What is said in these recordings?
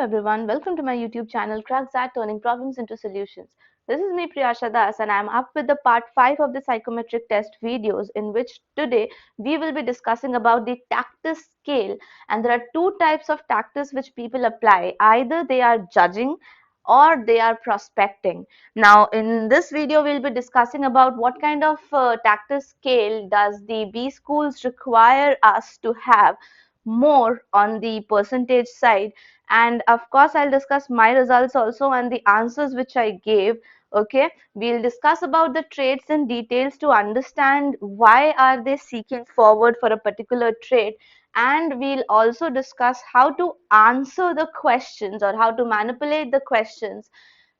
everyone, welcome to my YouTube channel CrackZat Turning Problems into Solutions. This is me Priyasha Das and I am up with the part 5 of the psychometric test videos, in which today we will be discussing about the Tactus scale. And there are two types of Tactus which people apply. Either they are judging or they are prospecting. Now in this video we'll be discussing about what kind of Tactus scale does the B schools require us to have more on the percentage side, and of course I'll discuss my results also and the answers which I gave. Okay, we'll discuss about the traits in details to understand why are they seeking forward for a particular trait, and we'll also discuss how to answer the questions or how to manipulate the questions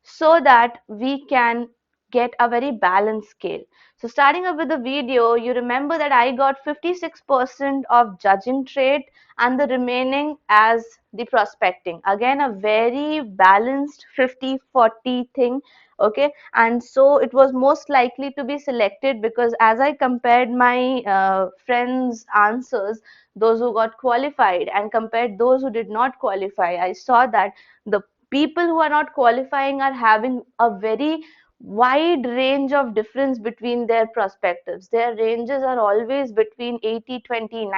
so that we can get a very balanced scale. So starting up with the video, you remember that I got 56% of judging trait and the remaining as the prospecting. Again, a very balanced 50-40 thing. Okay, and so it was most likely to be selected because as I compared my friends' answers, those who got qualified, and compared those who did not qualify, I saw that the people who are not qualifying are having a very wide range of difference between their perspectives. Their ranges are always between 80-20,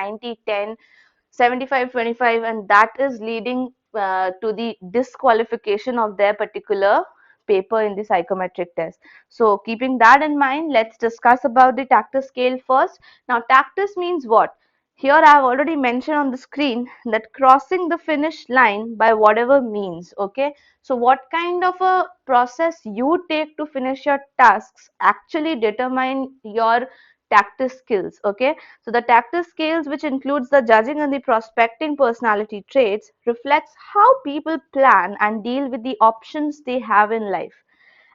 90-10, 75-25, and that is leading to the disqualification of their particular paper in the psychometric test. So keeping that in mind, let's discuss about the Tactus scale first. Now Tactus means what? Here I have already mentioned on the screen that crossing the finish line by whatever means. Okay, so what kind of a process you take to finish your tasks actually determine your Tactus skills. Okay, so the Tactus scales, which includes the judging and the prospecting personality traits, reflects how people plan and deal with the options they have in life.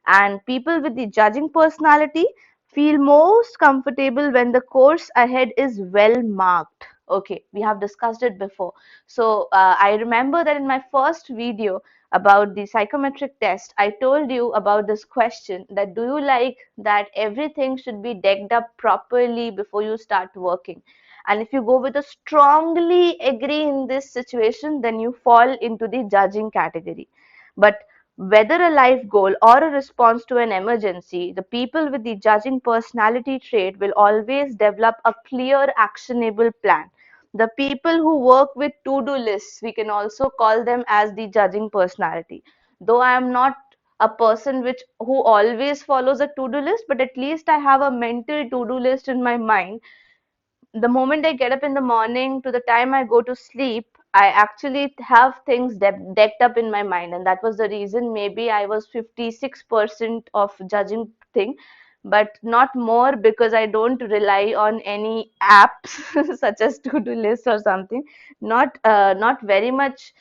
And people with the judging personality feel most comfortable when the course ahead is well marked. Okay, we have discussed it before. So I remember that in my first video about the psychometric test, I told you about this question, that do you like that everything should be decked up properly before you start working? And if you go with a strongly agree in this situation, then you fall into the judging category. But whether a life goal or a response to an emergency, the people with the judging personality trait will always develop a clear, actionable plan. The people who work with to-do lists, we can also call them as the judging personality. Though I am not a person which who always follows a to-do list, but at least I have a mental to-do list in my mind. The moment I get up in the morning to the time I go to sleep, I actually have things decked up in my mind, and that was the reason maybe I was 56% of judging thing, but not more, because I don't rely on any apps such as to-do list or something. Not very much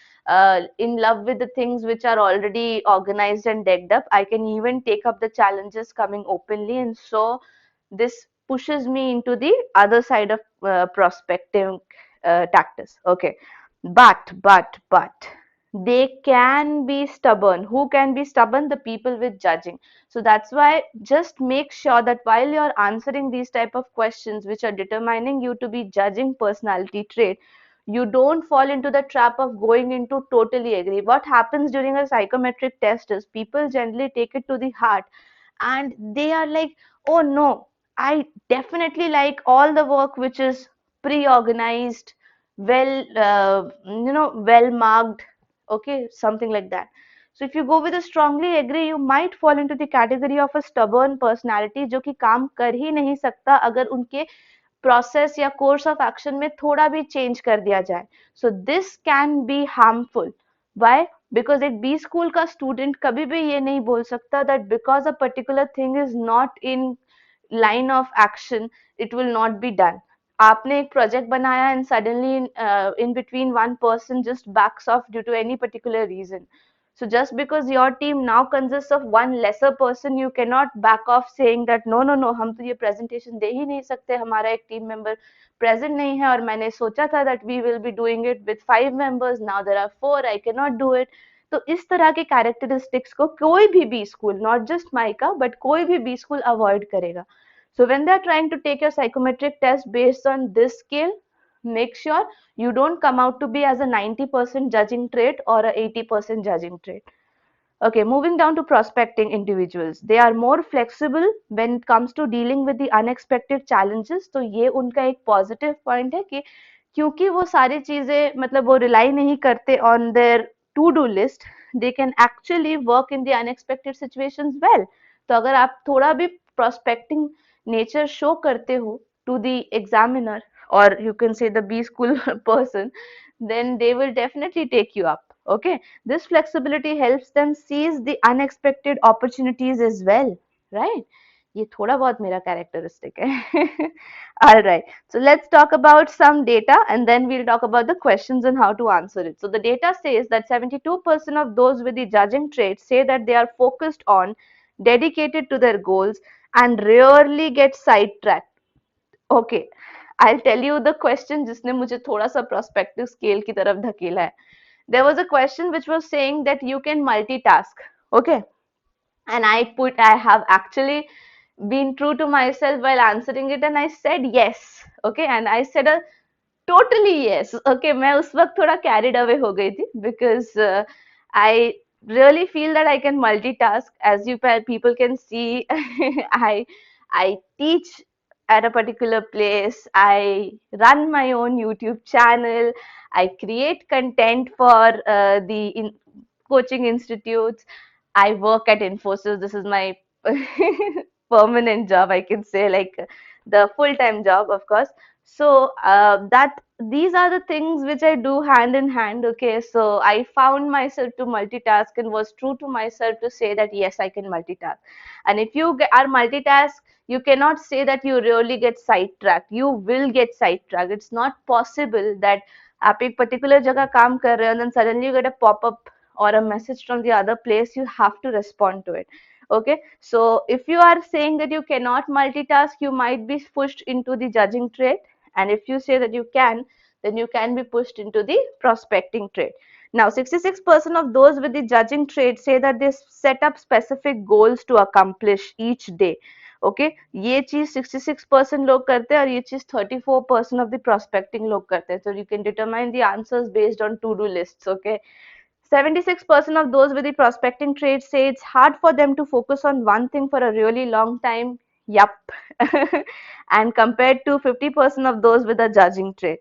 in love with the things which are already organized and decked up. I can even take up the challenges coming openly, and so this pushes me into the other side of prospecting tactics. Okay, but they can be stubborn. Who can be stubborn? The people with judging. So that's why just make sure that while you're answering these type of questions which are determining you to be judging personality trait, you don't fall into the trap of going into totally agree. What happens during a psychometric test is people generally take it to the heart, and they are like, oh no, I definitely like all the work which is pre-organized, well, well marked. Okay, something like that. So if you go with a strongly agree, you might fall into the category of a stubborn personality जो कि काम कर ही नहीं सकता अगर उनके process या course of action में थोड़ा भी change कर दिया जाए. So this can be harmful. Why? Because एक B school का student कभी भी ये नहीं बोल सकता that because a particular thing is not in line of action, it will not be done. आपने एक project बनाया and suddenly in between one person just backs off due to any particular reason. So just because your team now consists of one lesser person, you cannot back off saying that no no no, हम तो ये presentation दे ही नहीं सकते, हमारा एक team member present नहीं है और मैंने सोचा था that we will be doing it with 5 members, now there are 4, I cannot do it. तो इस तरह के characteristics को कोई भी B school, not just mica, but कोई भी B school avoid करेगा. So when they are trying to take your psychometric test based on this scale, make sure you don't come out to be as a 90% judging trait or a 80% judging trait. Okay, moving down to prospecting individuals. They are more flexible when it comes to dealing with the unexpected challenges. तो ये उनका एक positive point है कि क्योंकि वो सारी चीजें मतलब वो rely नहीं करते on their to-do list, they can actually work in the unexpected situations well. तो अगर आप थोड़ा भी prospecting nature show करते हो to the examiner or you can say the B school person, then they will definitely take you up. Okay, this flexibility helps them seize the unexpected opportunities as well, right? ये थोड़ा बहुत मेरा characteristic है. All right, so let's talk about some data and then we'll talk about the questions and how to answer it. So the data says that 72% of those with the judging traits say that they are focused on, dedicated to their goals and rarely get sidetracked. Okay, I'll tell you the question जिसने मुझे थोड़ा सा prospective scale की तरफ धकेला है. There was a question which was saying that you can multitask. Okay, and I have actually been true to myself while answering it and I said yes. Okay, and I said a totally yes. Okay, मैं उस वक्त थोड़ा carried away हो गई थी because I really feel that I can multitask. As you people can see, I teach at a particular place. I run my own YouTube channel. I create content for the coaching institutes. I work at Infosys. This is my permanent job, I can say, like the full-time job, of course. So that these are the things which I do hand in hand. Okay, so I found myself to multitask and was true to myself to say that yes, I can multitask. And if you are multitask, you cannot say that you really get sidetracked. You will get sidetracked. It's not possible that आप एक particular जगह काम कर रहे हो and then suddenly you get a pop-up or a message from the other place. You have to respond to it. Okay, so if you are saying that you cannot multitask, you might be pushed into the judging trait, and if you say that you can, then you can be pushed into the prospecting trait. Now 66% of those with the judging trait say that they set up specific goals to accomplish each day. Okay, ये चीज 66% लोग करते हैं और ये चीज 34% of the prospecting लोग करते हैं. So you can determine the answers based on to-do lists. Okay, 76% of those with the prospecting trait say it's hard for them to focus on one thing for a really long time. Yup. And compared to 50% of those with a judging trait.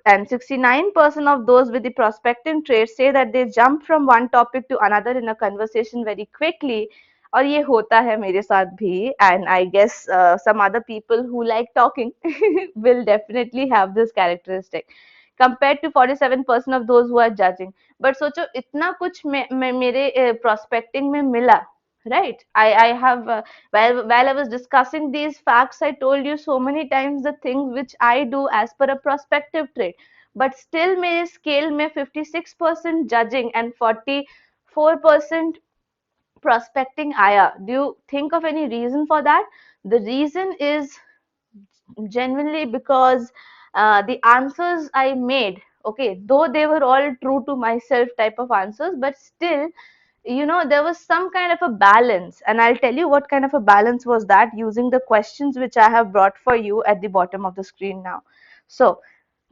And 69% of those with the prospecting trait say that they jump from one topic to another in a conversation very quickly. और ये होता है मेरे साथ भी, and I guess some other people who like talking will definitely have this characteristic compared to 47% of those who are judging. But सोचो इतना कुछ मेरे prospecting में मिला, right? I have while I was discussing these facts, I told you so many times the things which I do as per a prospective trait, but still मेरे scale में 56% judging and 44% prospecting आया. Do you think of any reason for that? The reason is genuinely because the answers I made, okay, though they were all true to myself type of answers, but still, you know, there was some kind of a balance. And I'll tell you what kind of a balance was that using the questions which I have brought for you at the bottom of the screen now. So,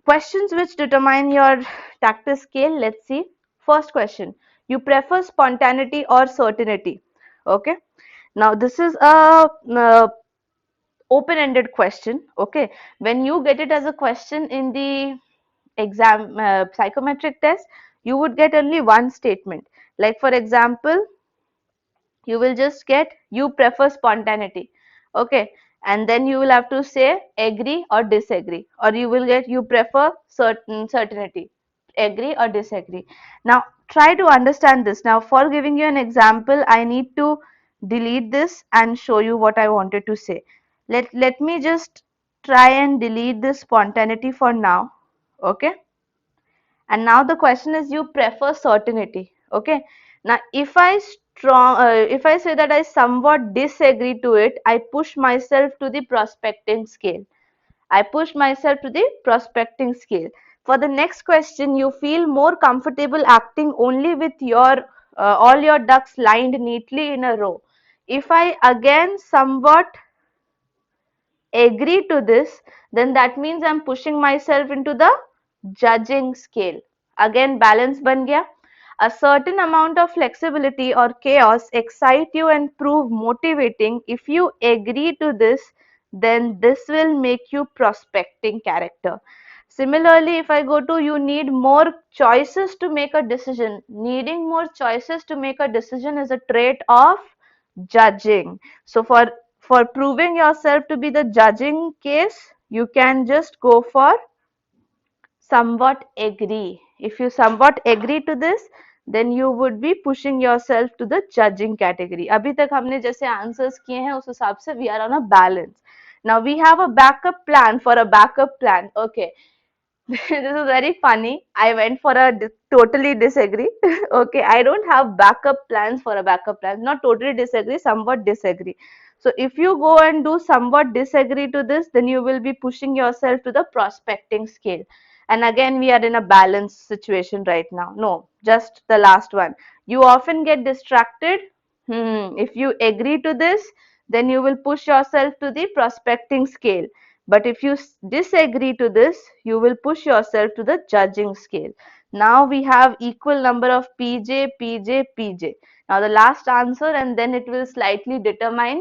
questions which determine your tactic scale. Let's see. First question: you prefer spontaneity or certainty? Okay. Now, this is a open-ended question. Okay, when you get it as a question in the exam psychometric test, you would get only one statement. Like for example, you will just get you prefer spontaneity. Okay, and then you will have to say agree or disagree, or you will get you prefer certainty, agree or disagree. Now try to understand this. Now for giving you an example, I need to delete this and show you what I wanted to say. Let me just try and delete this spontaneity for now. Okay, and now the question is you prefer certainty. Okay, now if I say that I somewhat disagree to it, I push myself to the prospecting scale. I push myself to the prospecting scale. For the next question, you feel more comfortable acting only with your all your ducks lined neatly in a row. If I again somewhat agree to this, then that means I'm pushing myself into the judging scale. Again, balance ban gaya. A certain amount of flexibility or chaos excite you and prove motivating. If you agree to this, then this will make you prospecting character. Similarly, if I go to you need more choices to make a decision. Needing more choices to make a decision is a trait of judging. So for proving yourself to be the judging case, you can just go for somewhat agree. If you somewhat agree to this, then you would be pushing yourself to the judging category. अभी तक हमने जैसे answers किए हैं उस हिसाब से we are on a balance. Now we have a backup plan for a backup plan. Okay. This is very funny. I went for a totally disagree. Okay, I don't have backup plans for a backup plan. Not totally disagree, somewhat disagree. So if you go and do somewhat disagree to this, then you will be pushing yourself to the prospecting scale. And again, we are in a balanced situation right now. No, just the last one. You often get distracted. If you agree to this, then you will push yourself to the prospecting scale. But if you disagree to this, you will push yourself to the judging scale. Now we have equal number of PJ, PJ, PJ. Now the last answer, and then it will slightly determine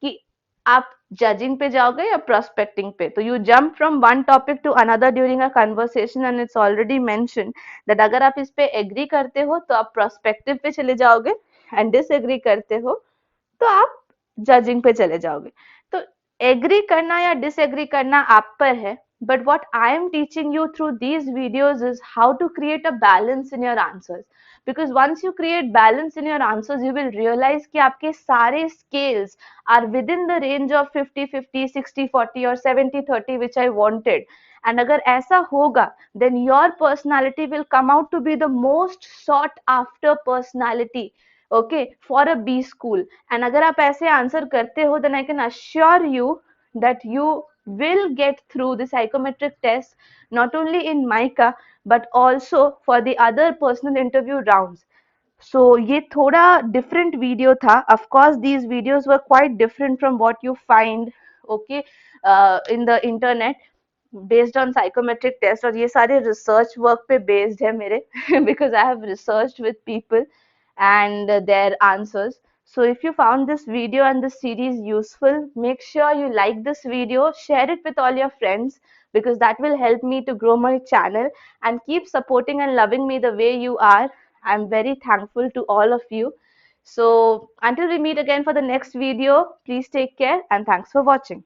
कि आप judging पे जाओगे या prospecting पे. तो you jump from one topic to another during a conversation and it's already mentioned that अगर आप इस पे agree करते हो तो आप prospective पे चले जाओगे and disagree करते हो तो आप जजिंग पे चले जाओगे. तो एग्री करना या डिसएग्री करना आप पर है. But what I am teaching you through these videos is how to create a balance in your answers. because once you create balance in your answers you will realize कि आपके सारे scales are within the range of 50-50, 60-40 or 70-30 which I wanted. and अगर ऐसा होगा then your personality will come out to be the most sought after personality, okay, for a B school. And अगर आप ऐसे answer करते हो then I can assure you that you will get through the psychometric test not only in MICA but also for the other personal interview rounds. So ये थोड़ा different video था. Of course these videos were quite different from what you find, okay, in the internet based on psychometric test. और ये सारे research work पे based है मेरे because I have researched with people and their answers. So if you found this video and this series useful, make sure you like this video, share it with all your friends because that will help me to grow my channel and keep supporting and loving me the way you are. I'm very thankful to all of you. So until we meet again for the next video, please take care and thanks for watching.